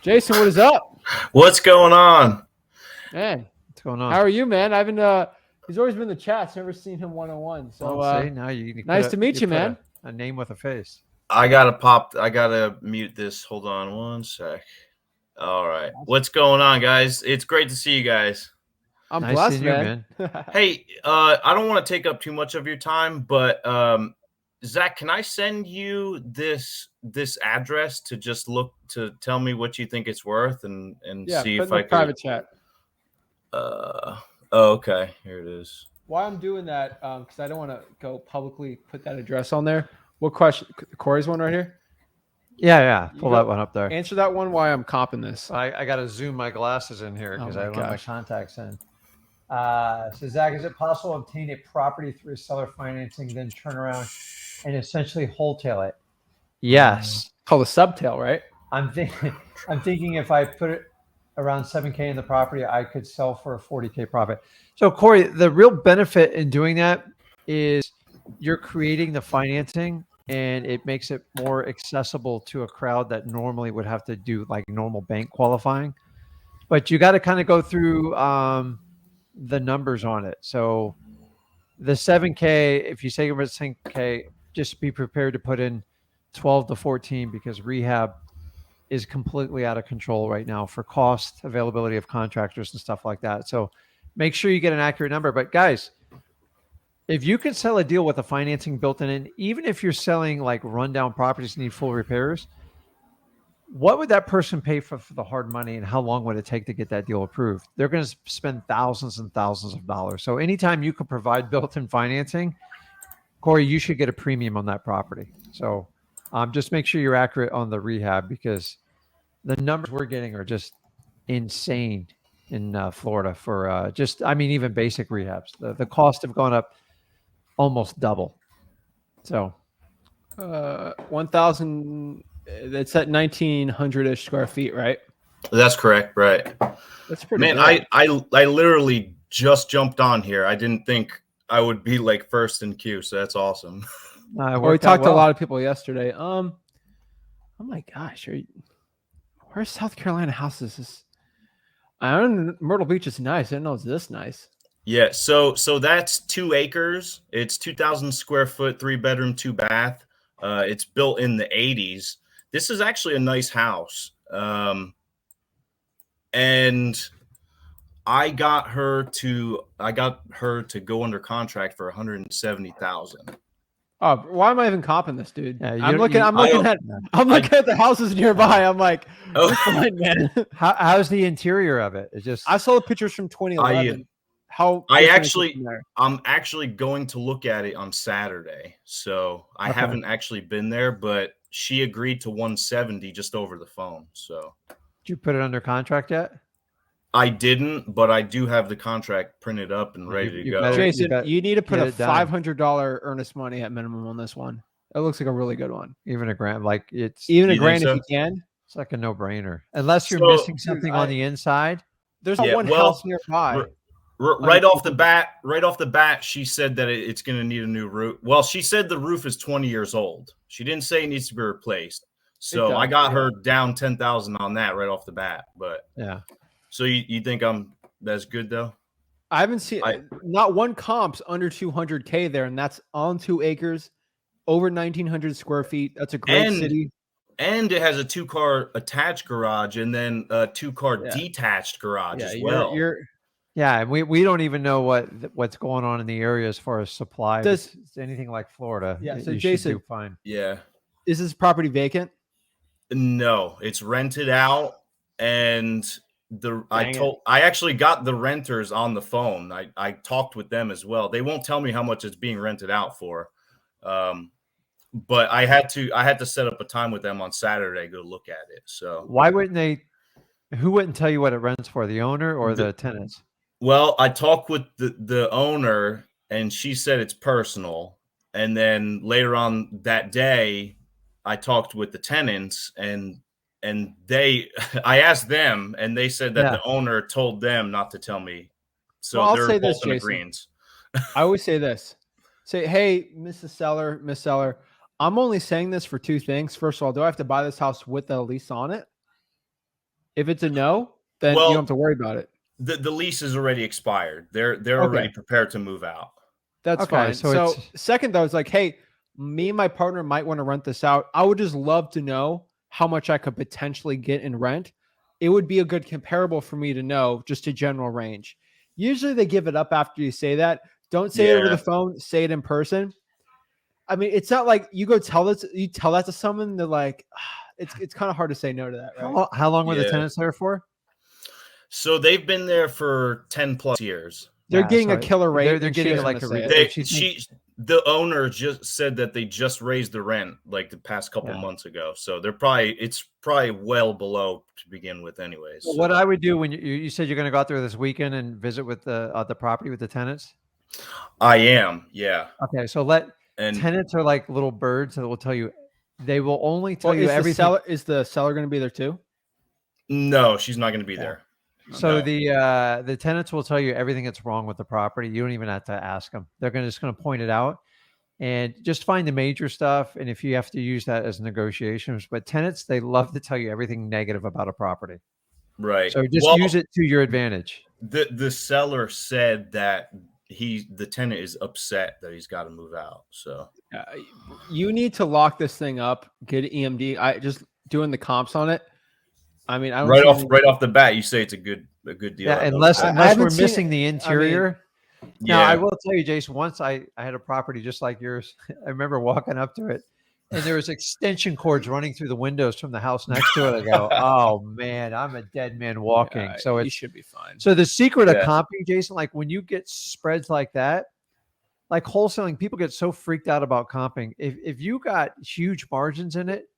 Jason, what is up? What's going on? Man, What's going on? how are you, man? I haven't. He's always been in the chats. Never seen him one-on-one. So See, now you nice to meet you, man. A name with a face. I gotta mute this. Hold on one sec. All right. What's going on, guys? It's great to see you guys. I'm Nice blessed, seeing you, man. Hey, I don't want to take up too much of your time, but Zach, can I send you this address to just look to tell me what you think it's worth and Yeah, see put if in I the could private chat. Oh, okay. Here it is. Why I'm doing that? Because I don't want to go publicly put that address on there. What question? Corey's one right here. Yeah. Pull that one up there. Answer that one. Why I'm comping this? I got to zoom my glasses in here because I don't have my contacts in. So Zach, is it possible to obtain a property through seller financing, then turn around and essentially wholesale it? Yes. Called a subtail, right? I'm thinking if I put it around 7K in the property, I could sell for a 40K profit. So Corey, the real benefit in doing that is you're creating the financing and it makes it more accessible to a crowd that normally would have to do like normal bank qualifying. But you got to kind of go through the numbers on it. So the 7K, if you say it's 10K, just be prepared to put in 12 to 14 because rehab is completely out of control right now for cost, availability of contractors and stuff like that. So make sure you get an accurate number. But guys, if you can sell a deal with the financing built in, even if you're selling like rundown properties need full repairs, what would that person pay for the hard money and how long would it take to get that deal approved? They're going to spend thousands and thousands of dollars. So anytime you can provide built-in financing, Corey, you should get a premium on that property. So just make sure you're accurate on the rehab because the numbers we're getting are just insane in Florida for even basic rehabs. The costs have gone up almost double. So 1,000. It's at 1,900-ish square feet, right? That's correct, right? That's pretty. Man, good. I literally just jumped on here. I didn't think I would be like first in queue, so that's awesome. We talked to a lot of people yesterday. Oh my gosh, where's South Carolina houses? I don't know. Myrtle Beach is nice. I didn't know it's this nice. Yeah, so that's 2 acres. It's 2,000 square foot, 3-bedroom, 2-bath. It's built in the 80s. This is actually a nice house. And I got her to go under contract for $170,000. Oh, why am I even comping this, dude? Yeah, I'm looking at the houses nearby. I'm like, fine, man. How's the interior of it? It's just I saw the pictures from 2011. I'm actually going to look at it on Saturday. So I haven't actually been there, but she agreed to 170 just over the phone. So did you put it under contract yet? I didn't, but I do have the contract printed up and ready to go. Jason, you need to put a $500 earnest money at minimum on this one. It looks like a really good one. Even a grand, like it's even a grand if you can. It's like a no-brainer, unless you're missing something on the inside. There's one house nearby. Right off the bat, she said that it's going to need a new roof. Well, she said the roof is 20 years old. She didn't say it needs to be replaced. So I got her down 10,000 on that right off the bat. But yeah. So you think that's good though? I haven't seen not one comp's under 200K there, and that's on 2 acres, over 1,900 square feet. That's a great city. And it has a 2-car attached garage and then a 2-car detached garage as well. Yeah, and we don't even know what's going on in the area as far as supply. It's anything like Florida. Yeah, so Jason, do fine. Yeah. Is this property vacant? No, it's rented out, and I actually got the renters on the phone. I talked with them as well. They won't tell me how much it's being rented out for. But I had to set up a time with them on Saturday to go look at it. So why wouldn't they? Who wouldn't tell you what it rents for? The owner or the tenants? Well, I talked with the owner, and she said it's personal. And then later on that day, I talked with the tenants, and I asked them, and they said that the owner told them not to tell me. So I'll they're say both this, in Jason. agreement. I always say this. Say, hey, Miss Seller, I'm only saying this for 2 things. First of all, do I have to buy this house with a lease on it? If it's a no, then you don't have to worry about it. The lease is already expired. They're already prepared to move out. That's fine. So second though, it's like, hey, me and my partner might want to rent this out. I would just love to know how much I could potentially get in rent. It would be a good comparable for me to know, just a general range. Usually they give it up after you say that. Don't say it over the phone, say it in person. I mean, it's not like you go tell that to someone, they're like, it's kind of hard to say no to that, right? How long were the tenants there for? So they've been there for 10 plus years. They're getting a killer rate. They're getting like a rate. The owner just said that they just raised the rent like the past couple months ago. So it's probably well below to begin with anyways. So what I would do when you said you're going to go out there this weekend and visit with the property with the tenants? I am. Yeah. Okay. So tenants are like little birds that will tell you, they will only tell you everything. Is the seller going to be there too? No, she's not going to be there. So the tenants will tell you everything that's wrong with the property. You don't even have to ask them. They're just going to point it out and just find the major stuff. And if you have to use that as negotiations, but tenants, they love to tell you everything negative about a property. Right. So just use it to your advantage. The seller said that the tenant is upset that he's got to move out. So you need to lock this thing up, get EMD. I just doing the comps on it. I mean, right off the bat, you say it's a good deal. Yeah, unless we're missing the interior. Now, I will tell you, Jason, once I had a property just like yours. I remember walking up to it, and there was extension cords running through the windows from the house next to it. I go, oh, man, I'm a dead man walking. So you should be fine. So the secret of comping, Jason, like when you get spreads like that, like wholesaling, people get so freaked out about comping. If you got huge margins in it,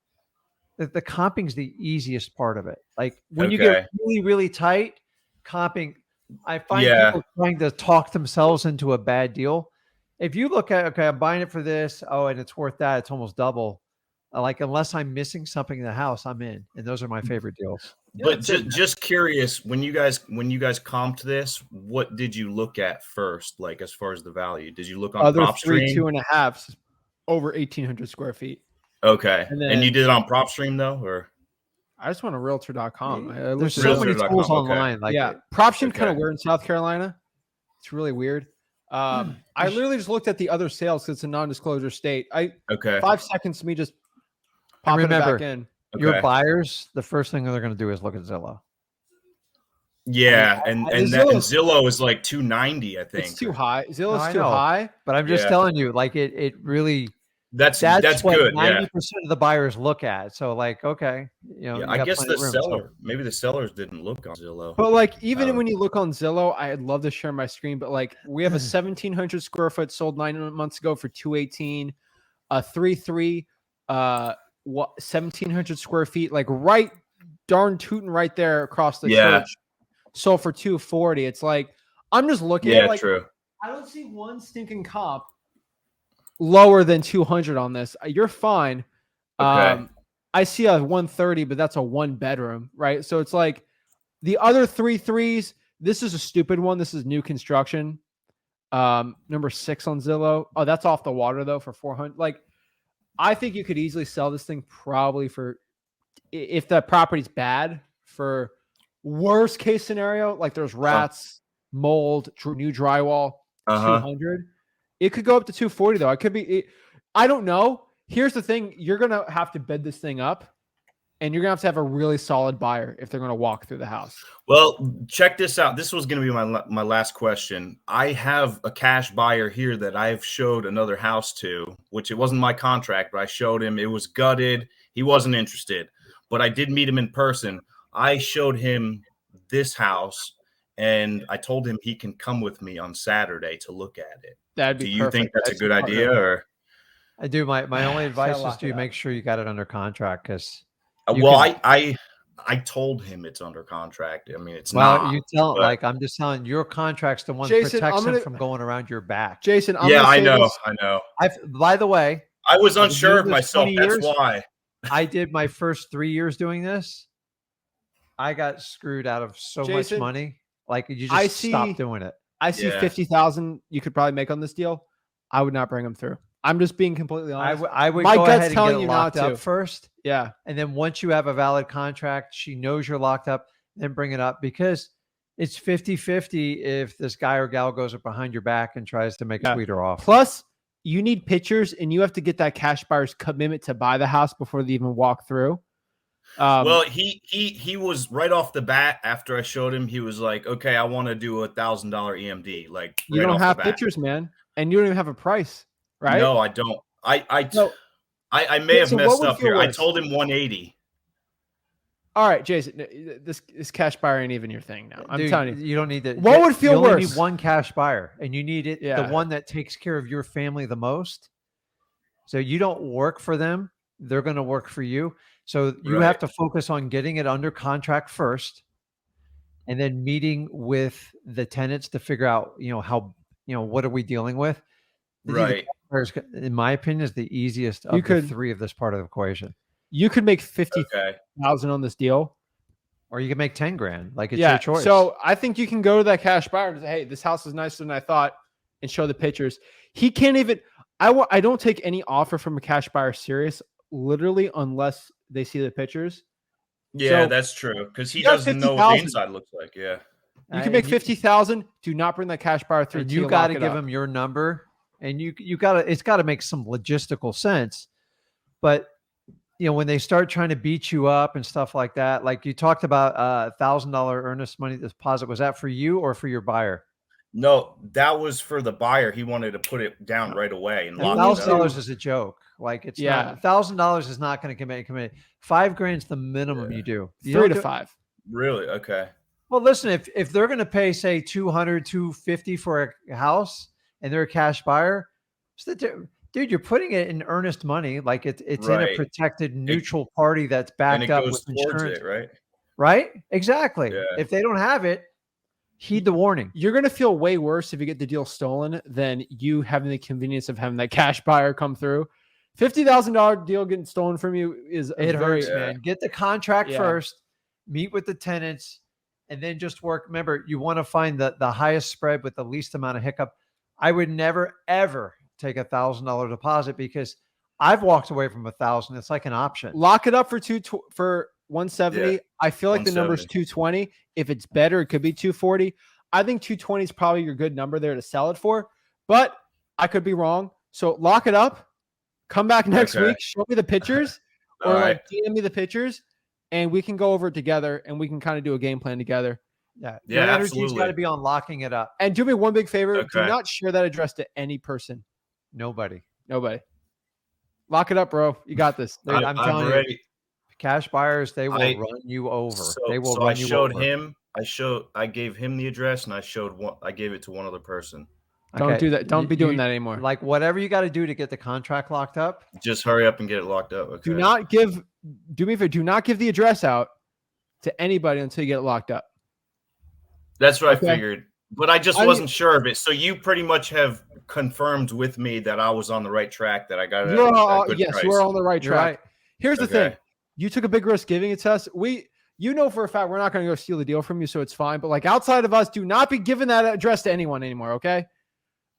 the comping is the easiest part of it. Like when you get really, really tight, comping, I find people trying to talk themselves into a bad deal. If you look at, I'm buying it for this, and it's worth that, it's almost double. Like unless I'm missing something in the house, I'm in, and those are my favorite deals. But just curious, when you guys comped this, what did you look at first? Like as far as the value, did you look on PropStream? 2.5 over 1,800 square feet. Okay. And you did it on PropStream though, or? I just went to Realtor.com. There's so many tools online. Like PropStream kind of weird in South Carolina. It's really weird. I literally just looked at the other sales because it's a non-disclosure state. 5 seconds to me just popping it back in. Your buyers, the first thing they're going to do is look at Zillow. Yeah, and Zillow is like 290, I think. It's too high. Zillow's too high. But I'm just telling you, like it really. That's what good. 90% of the buyers look at. So like, okay, I guess maybe the sellers didn't look on Zillow. But like, even when you look on Zillow, I'd love to share my screen. But like, we have a 1,700 square foot sold 9 months ago for 218, a 3.3, 1,700 square feet, like right darn tootin' right there across the church, sold for 240. It's like I'm just looking at like, true. I don't see one stinking comp lower than 200 on this. You're fine. I see a 130, but that's a 1 bedroom, right? So it's like the other 3.3s. This is a stupid one. This is new construction. Number 6 on Zillow. Oh, that's off the water though for 400. Like, I think you could easily sell this thing probably for, if the property's bad, for worst case scenario, like there's rats, mold, new drywall, 200. It could go up to 240 though. It could be. I don't know. Here's the thing: you're gonna have to bid this thing up, and you're gonna have to have a really solid buyer if they're gonna walk through the house. Well, check this out. This was gonna be my last question. I have a cash buyer here that I've showed another house to, which it wasn't my contract, but I showed him. It was gutted. He wasn't interested, but I did meet him in person. I showed him this house, and I told him he can come with me on Saturday to look at it. That'd be Do you perfect. think that's a good idea, or? I do. My only advice is to make sure you got it under contract, because. I told him it's under contract. I mean, it's not. Well, you tell him, like, I'm just telling your contract's the one that protects him from going around your back. Jason, I know. By the way, I was unsure of myself. That's why. I did my first 3 years doing this. I got screwed out of so much money. Like, you just stop doing it. I see 50,000 you could probably make on this deal. I would not bring them through. I'm just being completely honest. I would go ahead and get it locked up first. Yeah. And then once you have a valid contract, she knows you're locked up. then bring it up, because it's 50-50 if this guy or gal goes up behind your back and tries to make a sweeter offer. Plus, you need pictures, and you have to get that cash buyer's commitment to buy the house before they even walk through. Well, he was right off the bat. After I showed him, he was like, "Okay, I want to do $1,000 EMD." Like, you don't have pictures, man, and you don't even have a price, right? No, I don't. I may have messed up here. I told him 180. All right, Jason, this cash buyer ain't even your thing now. I'm telling you, you don't need that. What would feel worse? You need one cash buyer, and you need it the one that takes care of your family the most. So you don't work for them; they're going to work for you. So you have to focus on getting it under contract first, and then meeting with the tenants to figure out, how, what are we dealing with? Right. In my opinion, is the easiest of the three of this part of the equation. You could make 50,000 on this deal, or you can make 10 grand. Like, it's your choice. So I think you can go to that cash buyer and say, "Hey, this house is nicer than I thought," and show the pictures. He can't even. I don't take any offer from a cash buyer serious, literally, unless they see the pictures. Yeah, that's true, because he doesn't know what the inside looks like. Yeah, you can make 50,000. Do not bring that cash buyer through. You got to give him your number, and it's got to make some logistical sense. But when they start trying to beat you up and stuff like that, like you talked about, $1,000 earnest money deposit, was that for you or for your buyer? No, that was for the buyer. He wanted to put it down right away and lock it up. $1,000 is a joke. Like, it's not $1,000 is not going to commit. $5,000 is the minimum you do. 3 to 5. Really? Okay. Well, listen, if they're going to pay, say, $200, $250 for a house, and they're a cash buyer, dude, you're putting it in earnest money. Like, it's in a protected neutral party that's backed up with insurance. Right? Right? Exactly. Yeah. If they don't have it, heed the warning. You're going to feel way worse if you get the deal stolen than you having the convenience of having that cash buyer come through. $50,000 deal getting stolen from you hurts, man. Get the contract first, meet with the tenants, and then just work. Remember, you want to find the highest spread with the least amount of hiccup. I would never, ever take $1,000 deposit, because I've walked away from $1,000. It's like an option. Lock it up for 170. Yeah. I feel like the number is 220. If it's better, it could be 240. I think 220 is probably your good number there to sell it for, but I could be wrong. So lock it up. Come back next week. Show me the pictures, or like DM me the pictures, and we can go over it together, and we can kind of do a game plan together. Yeah. Your energy's got to be on locking it up. And do me one big favor. Do not share that address to any person. Nobody. Lock it up, bro. You got this. I'm telling you, cash buyers, they will run you over. They will run you over. I gave him the address, and I gave it to one other person. Don't do that. Don't be doing that anymore. Like, whatever you got to do to get the contract locked up, just hurry up and get it locked up. Okay. Do not give the address out to anybody until you get it locked up. That's what I figured, but I just wasn't sure of it. So you pretty much have confirmed with me that I was on the right track, that I got it. Yes, you are on the right track. Right. Here's the thing. You took a big risk giving it to us. You know for a fact we're not going to go steal the deal from you, so it's fine. But like, outside of us, do not be giving that address to anyone anymore, okay?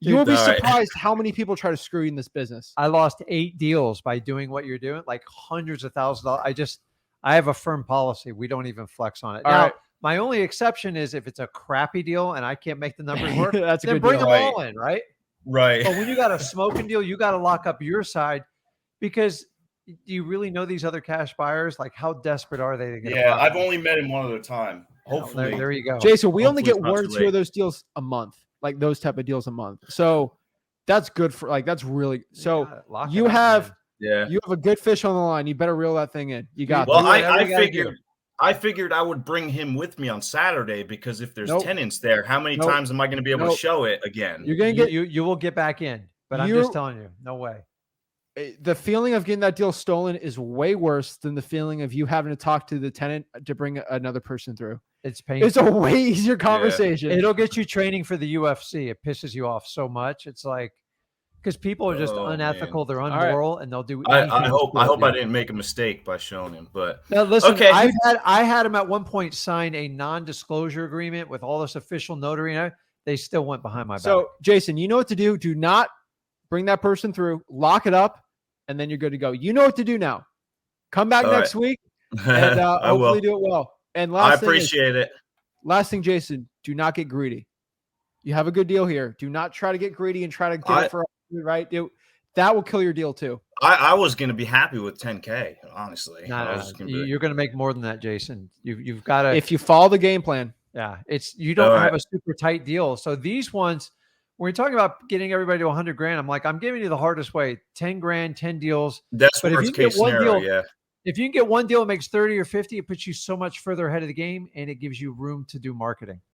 You will be surprised how many people try to screw you in this business. I lost 8 deals by doing what you're doing, like hundreds of thousands of dollars. I have a firm policy. We don't even flex on it. Now, my only exception is if it's a crappy deal and I can't make the numbers work, that's then bring them all in, right? Right. But when you got a smoking deal, you got to lock up your side, because do you really know these other cash buyers? Like, how desperate are they? I've only met him one other time. Hopefully. There you go. Jason, we only get 1 or 2 of those deals a month. Like those type of deals a month. So that's good that's really, so you have a good fish on the line. You better reel that thing in. You got well, I figured I would bring him with me on Saturday, because if there's tenants there, how many times am I going to be able to show it again? You're going to get, you will get back in, but I'm just telling you, no way. The feeling of getting that deal stolen is way worse than the feeling of you having to talk to the tenant to bring another person through. It's painful. It's a way easier conversation. Yeah. It'll get you training for the UFC. It pisses you off so much. It's like, because people are just unethical, they're unmoral, and they'll do. I hope I didn't make a mistake by showing him. But now, listen, I had him at one point sign a non-disclosure agreement with all this official notary, and they still went behind my back. So, Jason, you know what to do. Do not bring that person through. Lock it up, and then you're good to go. You know what to do now. Come back next week, and hopefully do it well. And I appreciate it. Last thing, Jason, do not get greedy. You have a good deal here. Do not try to get greedy and try to get it for right. That will kill your deal too. I was going to be happy with 10K, honestly. No, you're going to make more than that, Jason. You've got to. If you follow the game plan. Yeah, you don't have a super tight deal. So these ones, when you're talking about getting everybody to 100 grand, I'm like, I'm giving you the hardest way. 10 grand, 10 deals. That's worst case scenario. Yeah. If you can get one deal that makes 30 or 50, it puts you so much further ahead of the game, and it gives you room to do marketing.